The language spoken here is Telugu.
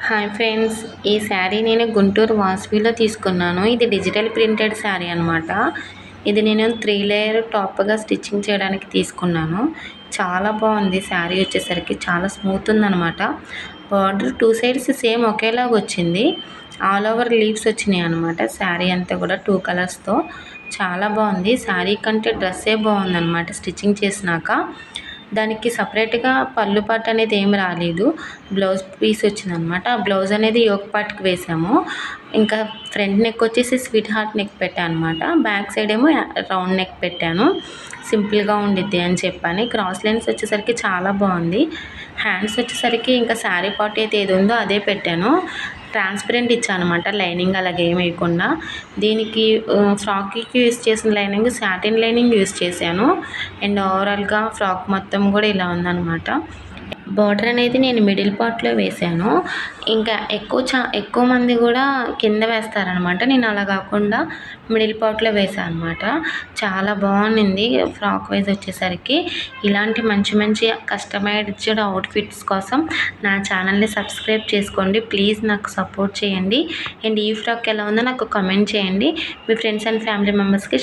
హాయ్ ఫ్రెండ్స్, ఈ శారీ నేను గుంటూరు వాసవిలో తీసుకున్నాను. ఇది డిజిటల్ ప్రింటెడ్ శారీ అనమాట. ఇది నేను 3 లేయర్ టాప్గా స్టిచ్చింగ్ చేయడానికి తీసుకున్నాను. చాలా బాగుంది. శారీ వచ్చేసరికి చాలా స్మూత్ ఉందనమాట. బార్డర్ 2 సైడ్స్ సేమ్ ఒకేలాగా వచ్చింది. ఆల్ ఓవర్ లీవ్స్ వచ్చినాయి అనమాట. శారీ అంతా కూడా 2 కలర్స్తో చాలా బాగుంది. శారీ కంటే డ్రెస్సే బాగుందనమాట స్టిచ్చింగ్ చేసినాక. దానికి సపరేట్గా పళ్ళు పాట అనేది ఏమి రాలేదు. బ్లౌజ్ పీస్ వచ్చిందనమాట. ఆ బ్లౌజ్ అనేది యోక్ పార్ట్కి వేసాము. ఇంకా ఫ్రంట్ నెక్ వచ్చేసి స్వీట్ హార్ట్ నెక్ పెట్టాను అనమాట. బ్యాక్ సైడ్ ఏమో రౌండ్ నెక్ పెట్టాను. సింపుల్గా ఉండిద్ది అని చెప్పని. క్రాస్ లైన్స్ వచ్చేసరికి చాలా బాగుంది. హ్యాండ్స్ వచ్చేసరికి ఇంకా శారీ పార్ట్ అయితే ఏది ఉందో అదే పెట్టాను. ట్రాన్స్పరెంట్ ఇచ్చాను అనమాట, లైనింగ్ అలాగే ఏమి వేయకుండా. దీనికి ఫ్రాక్కి యూస్ చేసిన లైనింగ్ సాటిన్ లైనింగ్ యూస్ చేశాను. అండ్ ఓవరాల్గా ఫ్రాక్ మొత్తం కూడా ఇలా ఉందన్నమాట. బార్డర్ అనేది నేను మిడిల్ పార్ట్లో వేసాను. ఇంకా ఎక్కువ మంది కూడా కింద వేస్తారనమాట. నేను అలా కాకుండా మిడిల్ పార్ట్లో వేసాను అనమాట. చాలా బాగుంది. ఫ్రాక్ వైజ్ వచ్చేసరికి ఇలాంటి మంచి మంచి కస్టమైజ్డ్ అవుట్ఫిట్స్ కోసం నా ఛానల్ని సబ్స్క్రైబ్ చేసుకోండి. ప్లీజ్ నాకు సపోర్ట్ చేయండి. అండ్ ఈ ఫ్రాక్ ఎలా ఉందో నాకు కమెంట్ చేయండి. మీ ఫ్రెండ్స్ అండ్ ఫ్యామిలీ మెంబర్స్కి